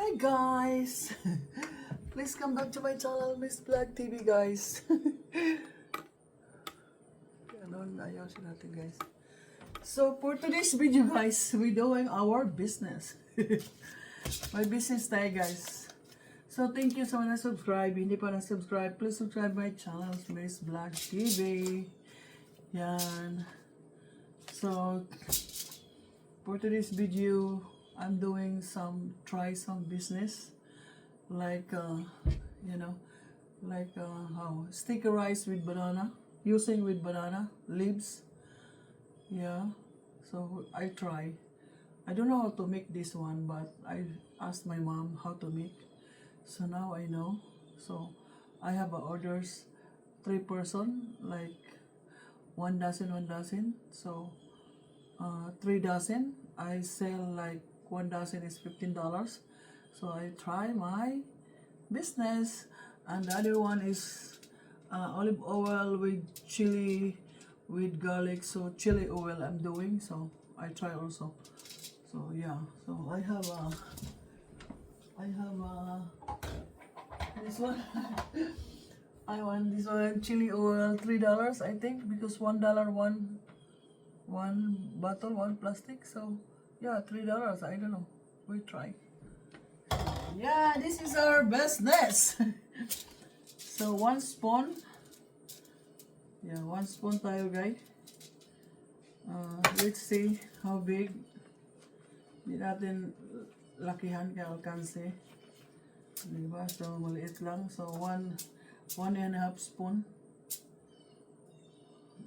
Hi guys! Please come back to my channel, Miss Black TV guys. Ano, ayusin natin guys. So for today's video guys, we're doing our business. My business tayo guys. So thank you sa mga na-subscribe. Hindi pa na-subscribe, please subscribe my channel, Miss Black TV. Yan. So for today's video, I'm doing try some business like how sticker rice with banana, using with banana leaves. Yeah, so I try. I don't know how to make this one, but I asked my mom how to make. So now I know. So I have orders 3 person, like 1 dozen. So 3 dozen. I sell like 1 dozen is $15. So I try my business, and the other one is olive oil with chili, with garlic. So chili oil I'm doing. So I try also. So yeah. So I have this one. I want this one chili oil $3 I think, because $1 one bottle, one plastic. So yeah, $3. I don't know. We try. Yeah, this is our business. So 1 spoon. Yeah, 1 spoon tayo guys. Let's see how big. Hindi natin lakihan kaya alkanse. Diba? So maliit lang. So 1.5 spoon.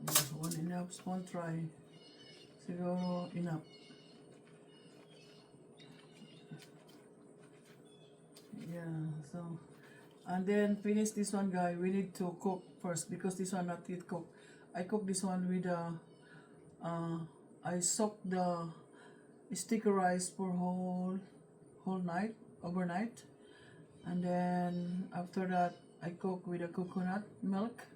Yeah, 1.5 spoon try. Siguro enough. Yeah, so and then finish this one guy. We need to cook first because this one not yet cooked. I cook this one with I soak the sticker rice for whole night, overnight, and then after that I cook with a coconut milk.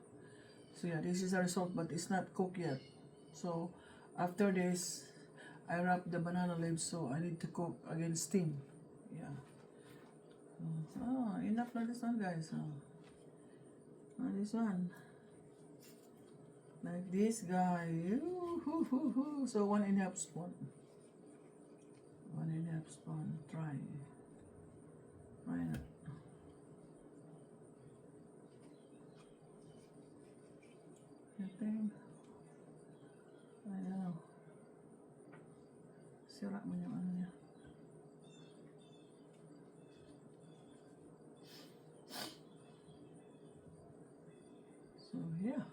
So yeah, this is the result, but it's not cooked yet. So after this I wrap the banana leaves, so I need to cook again, steam. Yeah. Oh, enough na this one guys. This one. Like this guy. So 1.5 spoon. 1.5 spoon. Try. Try that. I think. I don't know. Sira mo yung ano niya. So yeah.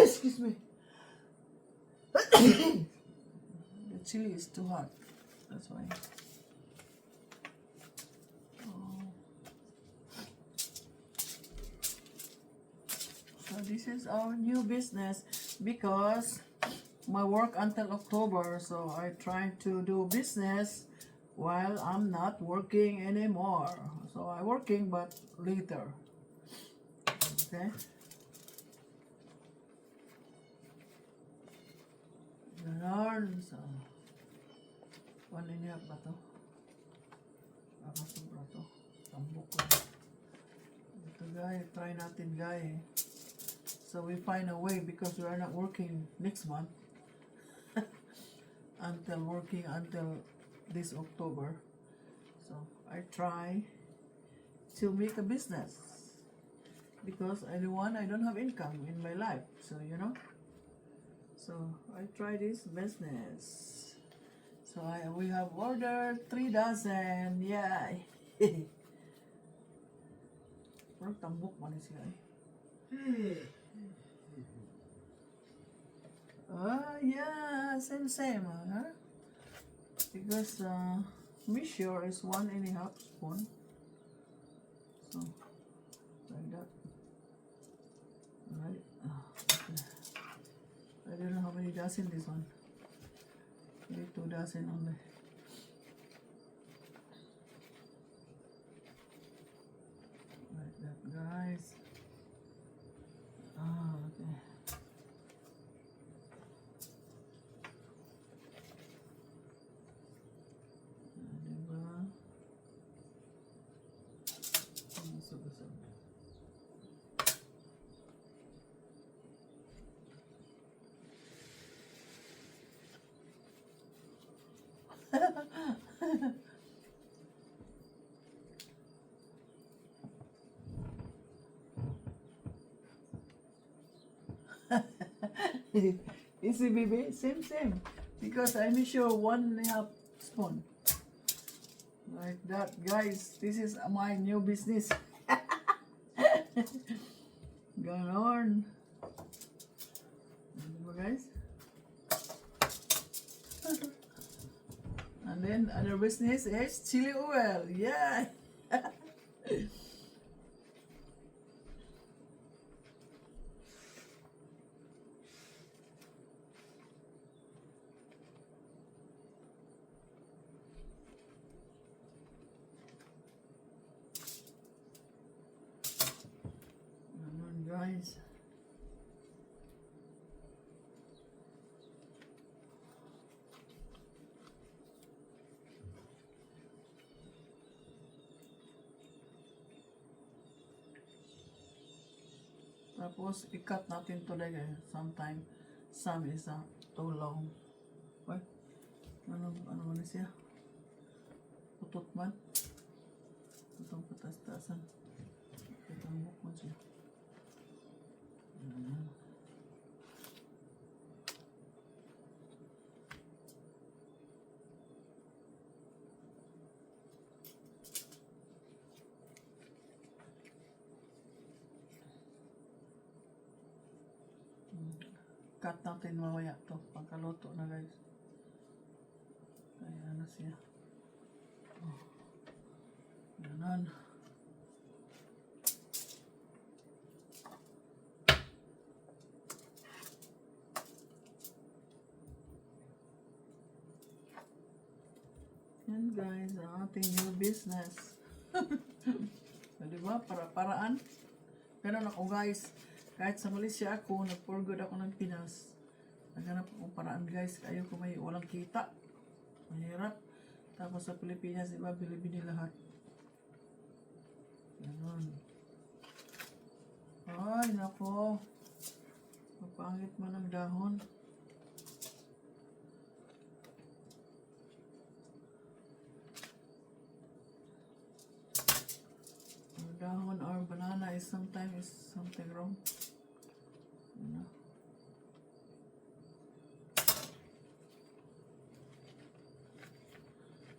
Excuse me. The chili is too hot. That's why. Oh. So this is our new business because my work until October. So I try to do business while I'm not working anymore. So I'm working but later. Okay. Ganon. So 1.5 ba to? Sobra to. Tambok ko. Ito guys, try natin guys. So we find a way because we are not working next month until this October. So I try to make a business because I don't have income in my life. So so I try this business. So we have ordered 3 dozen. Yeah. Parang tambok man siya. Yeah, same, huh? Because measure is 1.5 spoon. So like that. Right. Okay. I don't know how many dozen this one. Maybe 2 dozen only. Like that, guys. Okay. Easy, baby. Same, same. Because I measure 1.5 spoon. Like that, guys. This is my new business. Ganon. Diba, guys? And then other business is chili oil. Yeah. Ganon, guys. Tapos, i-cut natin to like sometime. Some is too long. What? Ano man na siya? Putot man. Itong patas-tasan. Itong bukman siya. Ayan. Cut natin mamaya to pagkaluto na, guys. Kaya na siya. Oh. Ganon. Yan, guys, ang ating new business. So, diba? Para-paraan. Ganun ako, guys. Kahit sa Malaysia ako, nag-for good ako ng Pinas. Naghanap akong paraan, guys. Ayoko may walang kita. Mahirap. Tapos sa Pilipinas, diba, bili-bili lahat. Ganun. Ay, nako. Mapangit man ang dahon. Ang dahon or banana is sometimes something wrong. Ano?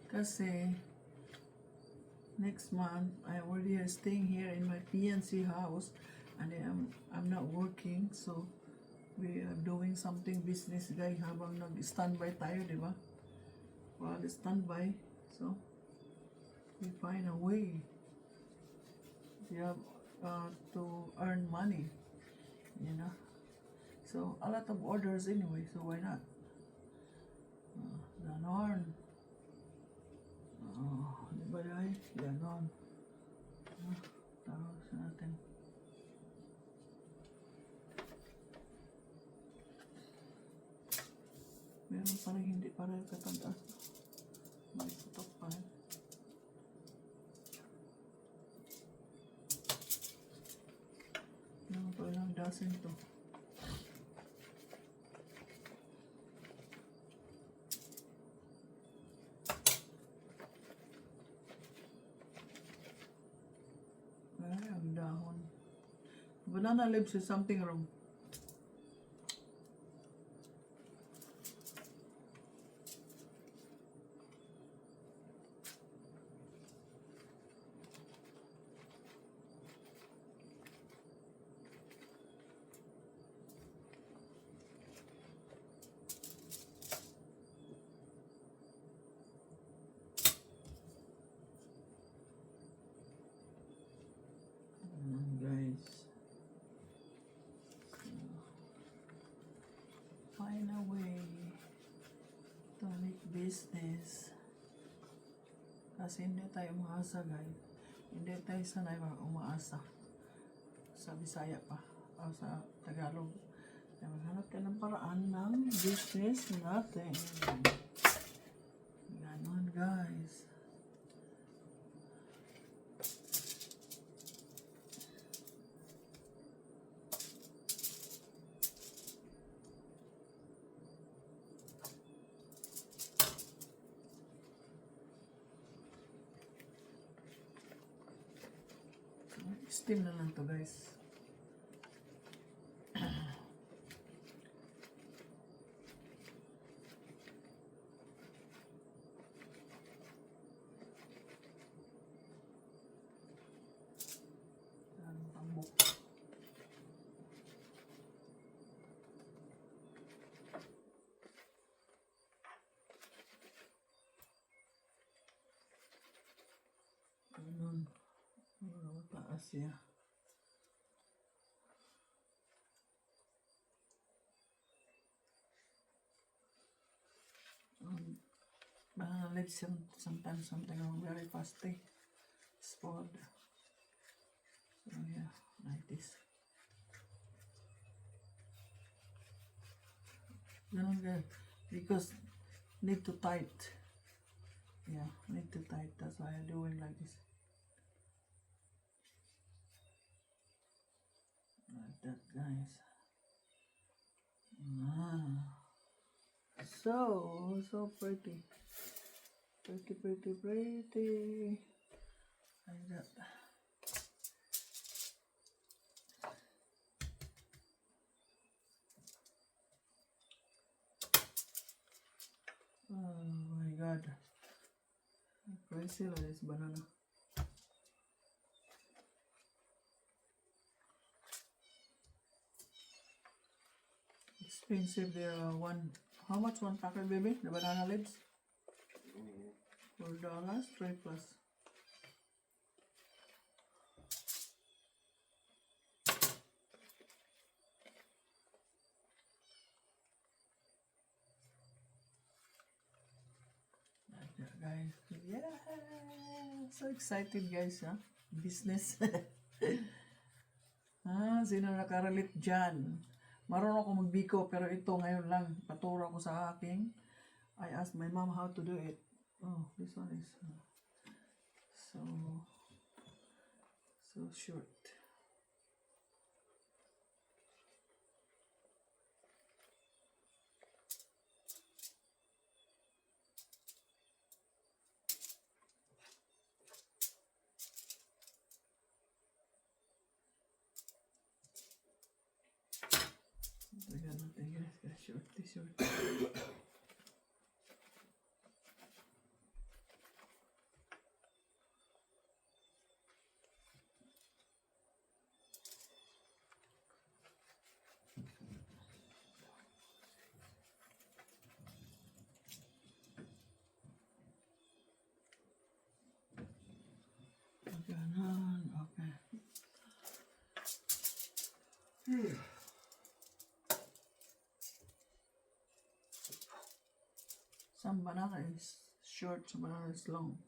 Kasi next month I already are staying here in my PNC house and I'm not working, so we are doing something business, guys, habang nag-standby tayo, di ba? While standby, so we find a way. We have to earn money, you know. So a lot of orders anyway, so why not? Ganon. Di ba, guys? Ganon. Tapos natin. Meron pa rin hindi pa rin katanda. May putok pa rin. Meron pa ilang dozen to. Ay, ang dahon. Banana leaves is something wrong. Guys, find a way to make business. Kasi hindi tayo umaasa, guys. Hindi tayo sanay umaasa. Sa Bisaya pa, o sa Tagalog. Kaya maghanap ka ng paraan ng business natin. Ganon, guys. Steam na lang to guys. Ang tambok. Ganun. Taas siya. Banana leaves sometimes something very fast spoiled. So yeah, like this. Ganun guys. Because need to tight. Yeah, need to tight. That's why I'm doing like this. Like that, guys. So pretty. Pretty. Like that. Oh my god. Crazy like this banana. Expensive. There are how much one packet, baby? The banana leaves? $4, 3 plus. Like that, guys. Yeah, so excited, guys, huh? Business. Sino nakarelate dyan? Marunong ako magbiko, pero ito ngayon lang. Paturo ko sa aking. I asked my mom how to do it. Oh, this one is so short. Tagal natin, guys. Short. Ganon, okay. Some banana is short, some banana is long.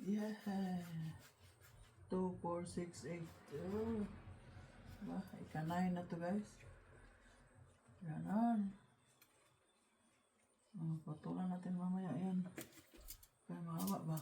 Yeah. 2, 4, 6, 8. Oh. Ika-9 na to, guys. Ganon. Patulan natin mamaya yan. Kaya mahaba ba?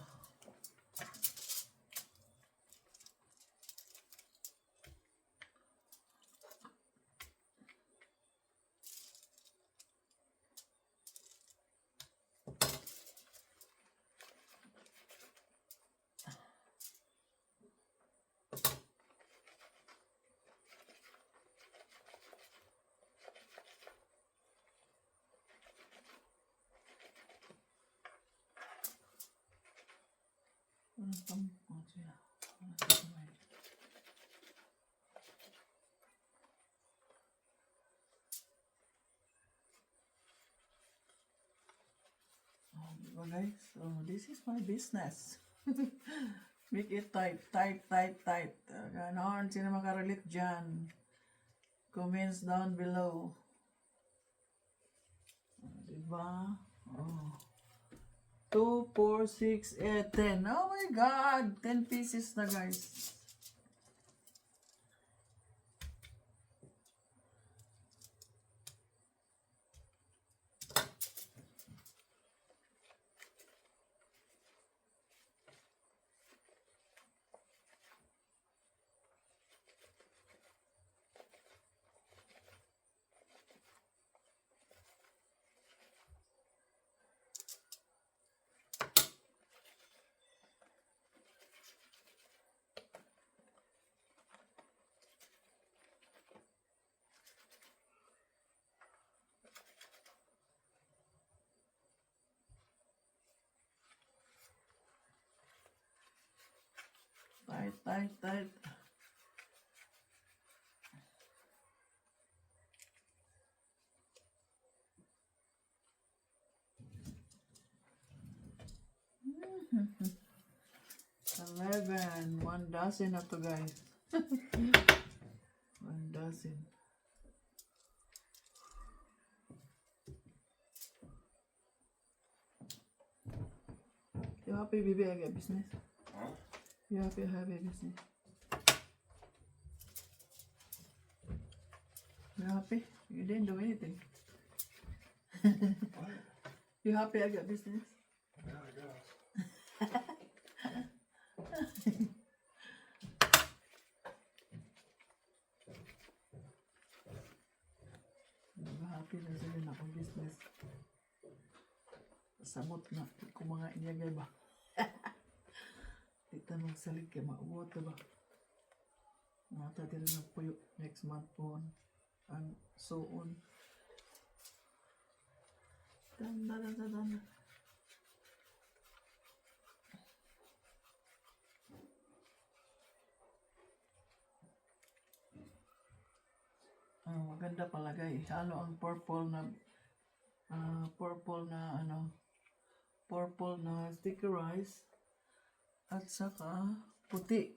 Diba guys? So, this is my business. Make it tight, tight, tight, tight. Ganon, sino makarelate dyan? Comments down below. Diba? Oh. 2, 4, 6, 8, 10. Oh my God! 10 pieces na guys. Tight, tight, tight. $11. 1 dozen na to guys. 1 dozen. You happy, baby? I get business. Huh? You happy I have a business? You happy? You didn't do anything. What? You happy I got business? Yeah, I guess. Happy na sila na akong business. Samot na kung mga inyagay ba. Tita magsalig kay mauwot ba. Nata din na puyo next month po and so on. Dan. Maganda palagay. Halo ang purple na purple na sticker rice at saka puti.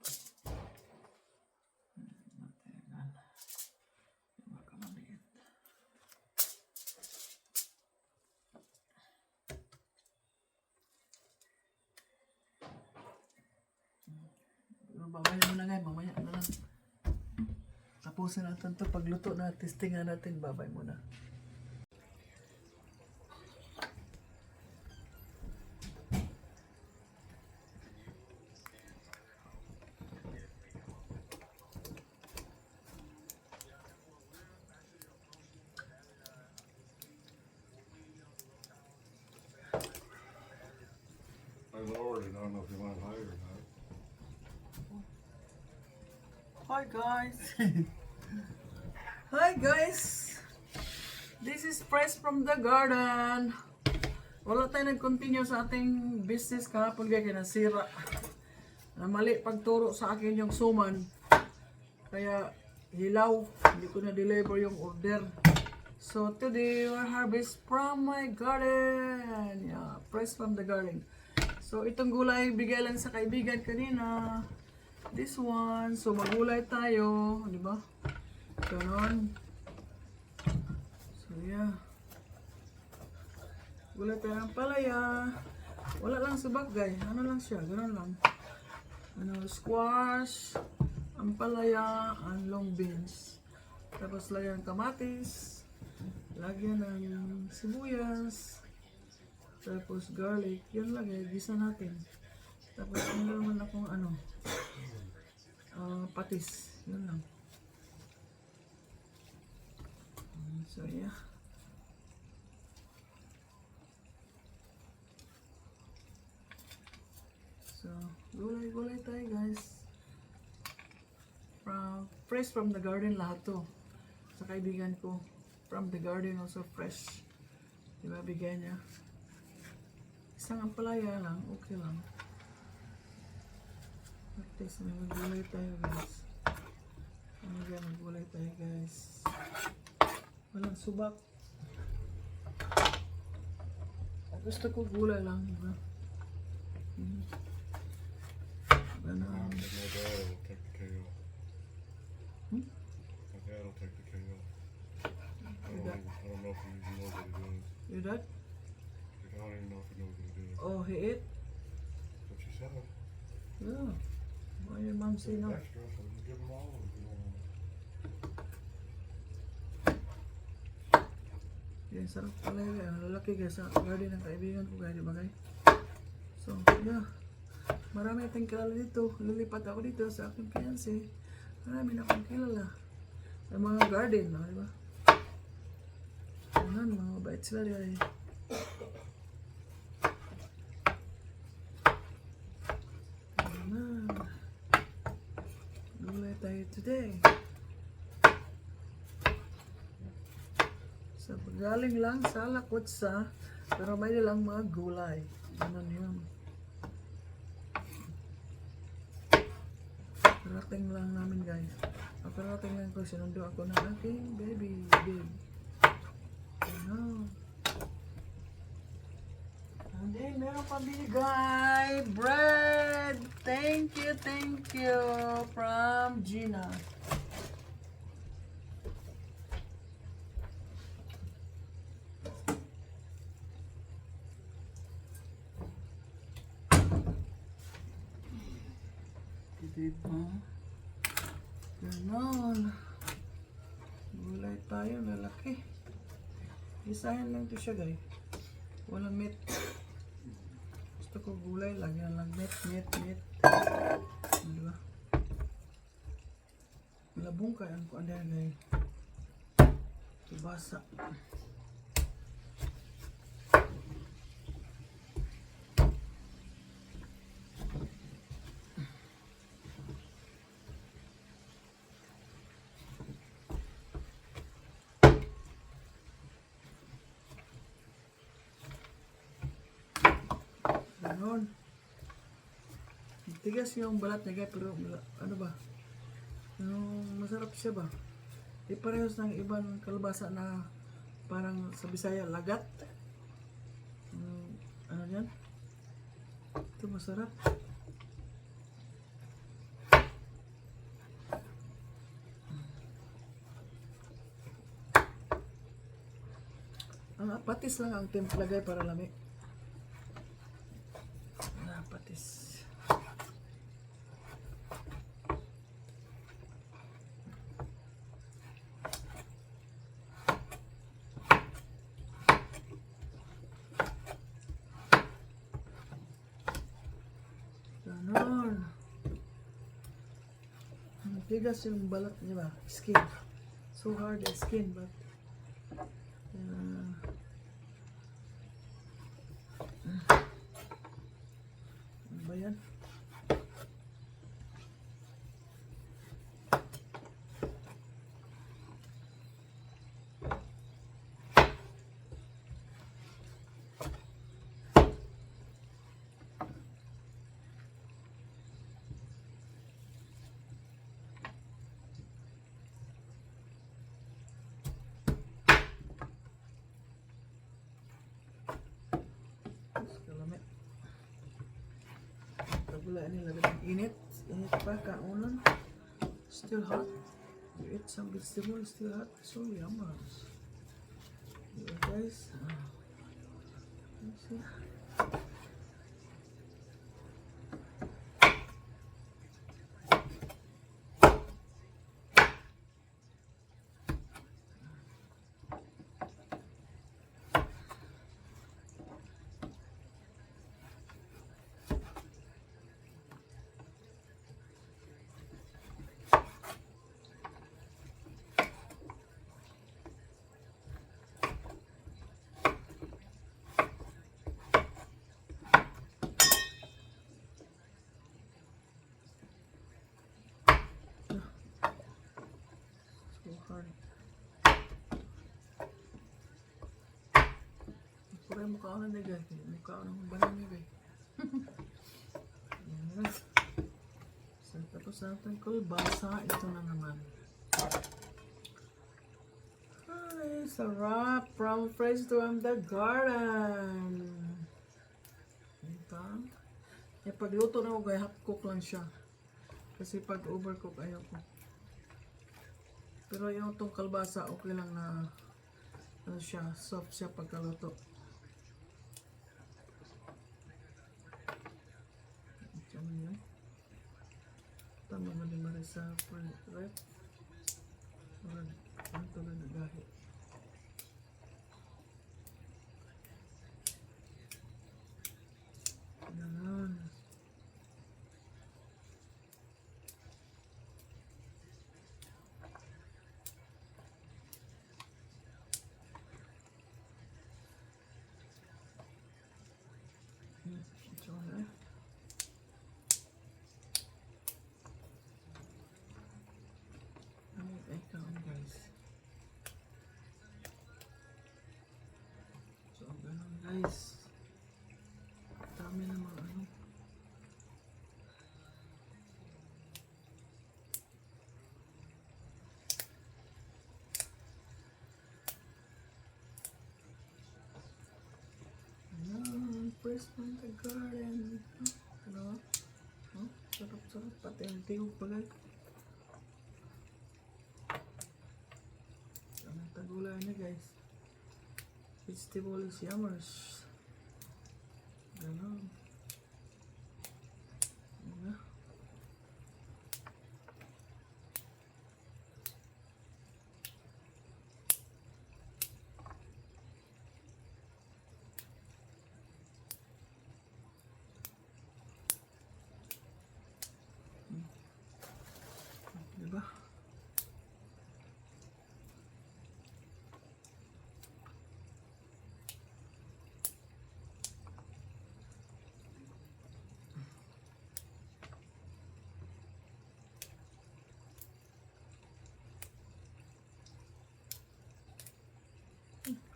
Babay mo na nga, mamaya na lang. Tapusin natin to pagluto na, testingan natin, babay muna. I lowered it. I don't know if you want it higher or not. Hi guys! Hi guys! This is fresh from the garden. Wala tayo nag-continue sa ating business kahapon kaya kinasira. Na mali pagturo sa akin yung suman. Kaya hilaw. Hindi ko na-deliver yung order. So today we harvest from my garden. Yeah, fresh from the garden. So itong gulay bigay lang sa kaibigan kanina. This one. So magulay tayo, di ba? Ganon. So yeah. Gulay tayo ng palaya. Wala lang subagay. Ano lang siya? Ganon lang. Squash, ampalaya, and long beans. Tapos lagyan ng kamatis. Lagyan ng sibuyas. Tapos garlic, yun lang gisa natin. Tapos meron akong patis, yun lang. So yeah. So, gulay-gulay tayo guys. Fresh from the garden lahat to. Sa kaibigan ko. From the garden also fresh. Diba bigay niya? Isang ampalaya lang, okay lang. At least magulay tayo guys. Magulay tayo guys. Walang subak. Gusto ko gulay lang, diba? Ganun. My dad will take the kale. Hmm? My dad will take the kale. Your dad? I don't know if he even knows what it is. Your dad? Like, I don't even know if he knows what it is. Oh, he ate? That's what she said. Yeah. Why your mom say no? Extra, so we can give them all if you don't want. Yeah, sarap pala yun. Ang lalaki guys sa garden ng kaibigan ko guys, di ba guys? So, yeah. Marami akong kilala dito. Lilipat ako dito sa aking fiancé. Marami na akong kilala. Ang mga garden, no, di ba? Ayan, mga mabait sila guys. Ayan. Gulay tayo today. So, galing lang sa lakotsa, pero may nilang mga gulay. Ganun yun. Parating lang namin guys. Parating lang ko, sinundo ako ng aking baby. Ano? And then, meron pa binigay. Bread! Thank you from Gina. Diba? Ganon. Gulay tayo, lalaki. Isahin lang to siya guys. Walang meat. Gusto ko gulay, lagyan lang meat. Diba? Labong kayan ko ano guys. Tubasa. Ganon. Tigas yung balat niya guys, pero ano ba? Yung masarap siya ba? Di parehas ng ibang kalabasa na parang sa Bisaya, lagat. Ano yan? Ito masarap. Patis lang ang timpla guys para lamig. Patis. Ganon. Tigas yung balat niya ba? Skin. So hard the skin, but ano ba yan? Kalamit. Wala nila init pa kaunan. Still hot. You eat some vegetables still hot. So yummy. Yeah, guys. See? hard. Pura yung mukha ko na guys. Mukha ko ng banang niya guys. Yan guys. So, tapos natin kulbasa. Ito na naman. Ay, sarap. From Fresh to the Garden. Kaya pagluto na ko, kaya half cook lang siya. Kasi pag overcook, ayaw ko. Pero yung itong kalbasa, okay lang na ano siya, soft siya pagkaluto. Tama yun. Tama ba ni Marisa rep? Ano ito na nagahi? Ganun. Ito na. Ay, kaon guys. So, ganun guys. Dami na mga ano. Ayan, first one the garden. Ano? Oh, sarap-sarap. Pati ang tiyog pala. Ang tagulay na guys. Vegetable is yummers. Ganon. Ano? Diba?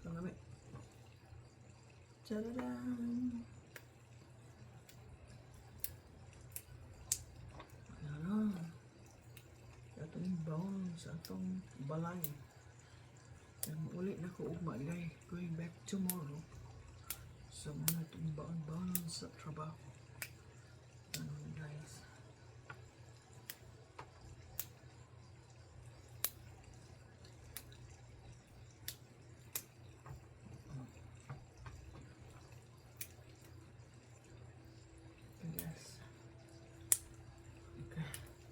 Kalami. Tadadaan! Ayan. Atong baon sa atong balay. Yan, ulit na ko ugmagay. Going back tomorrow. So, muna itong baon-baon sa trabaho. Ganun guys. Yes. Okay.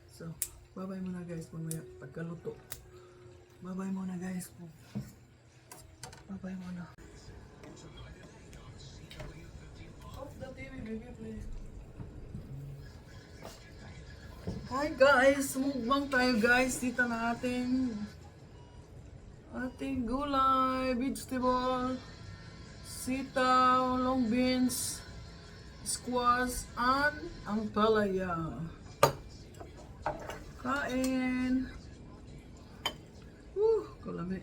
So, bye-bye muna guys mamaya pagkaluto. Bye-bye muna guys. Bye-bye muna. Off the TV, baby, please. Hi guys! Mukbang tayo guys. Dito na ating gulay, vegetable, sitaw, long beans, squash, and ang palaya. Kain! Kalami.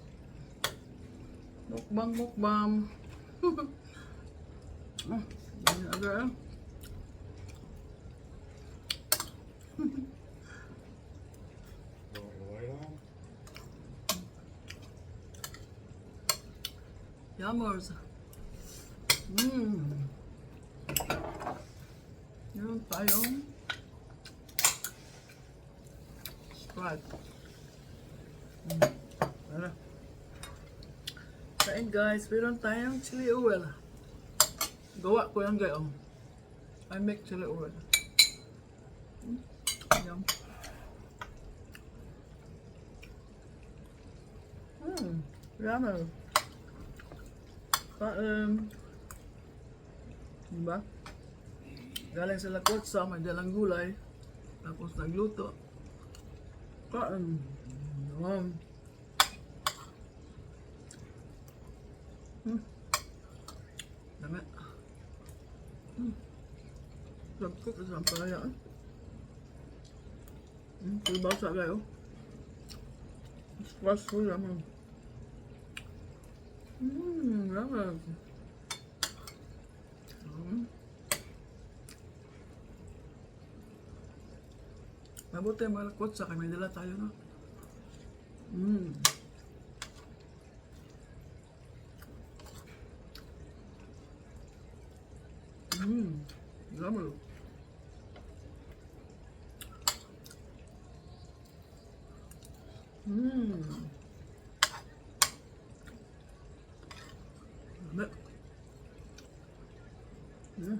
Mukbang. Yan agad. The light on? Yummers. Meron tayong Sprite. Ano? Kain guys, meron tayong chili oil. Gawa ko yan guys. I make chili oil. Yum. Yummy. Kain. Diba? Galing sa lakotsa, may dalang gulay. Tapos nagluto. Kain. Dami. Lagkot sa sampalaya. Kulbasa kayo. Squash ko naman. Lamag. Mabuti ang mga lakotsa kaya may dala tayo, no? Lamag. But, hmm.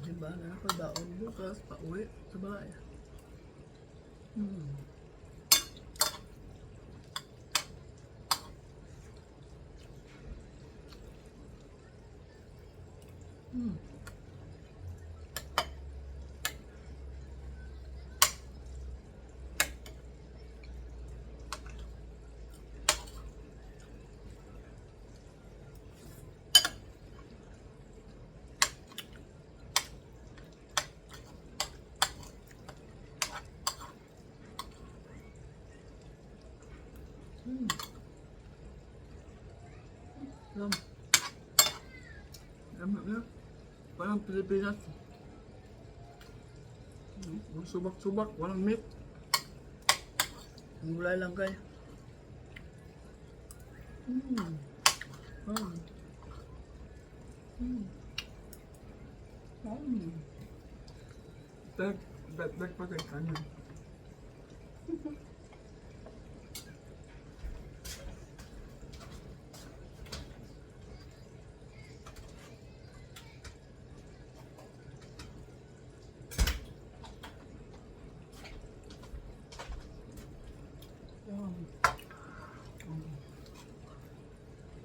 Diba na ako daon bukas, pauwi sa bahay. Hmm. Hmm. Hmm. Yum. Yum, yum. Parang Pilipinas. Subak-subak, walang meat. Gulay lang kayo. Mm. Mm. Mm. Mm. Dag pa kay kanin.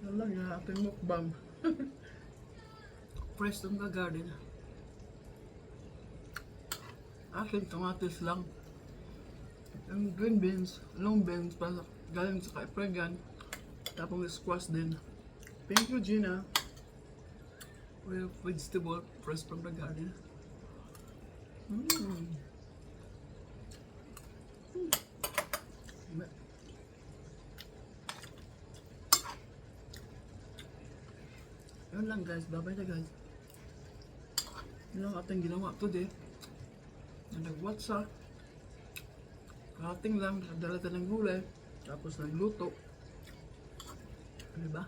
Yan lang yung ating mukbang. Fresh from the garden. Akin kamatis lang. Yung green beans, long beans, galing sa kaipregan. Tapos squash din. Thank you, Gina. With vegetable, fresh from the garden. Mm. Yun lang guys, bye-bye na guys. Yun lang ating ginawa today. Nag-WhatsApp. Karating lang, nagdala tayo ng gulay. Tapos nagluto. Diba?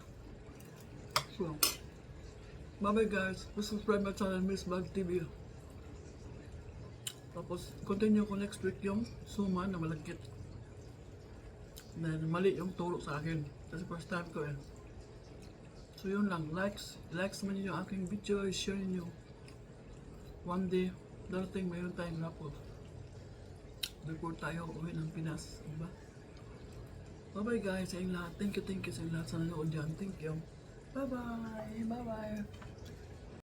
So, bye-bye guys. Please subscribe my channel, Miss Bag TV. Tapos, continue ko next week yung suma na malagkit. Na mali yung turo sa akin. Kasi first time ko eh. So yun lang, likes naman yung aking video, share nyo. One day, darating mayroon tayong rapod. Before tayo uwi ng Pinas, diba? Bye bye guys sa inyong lahat. Thank you sa inyong lahat sa nanood dyan. Thank you. Bye bye. Bye bye.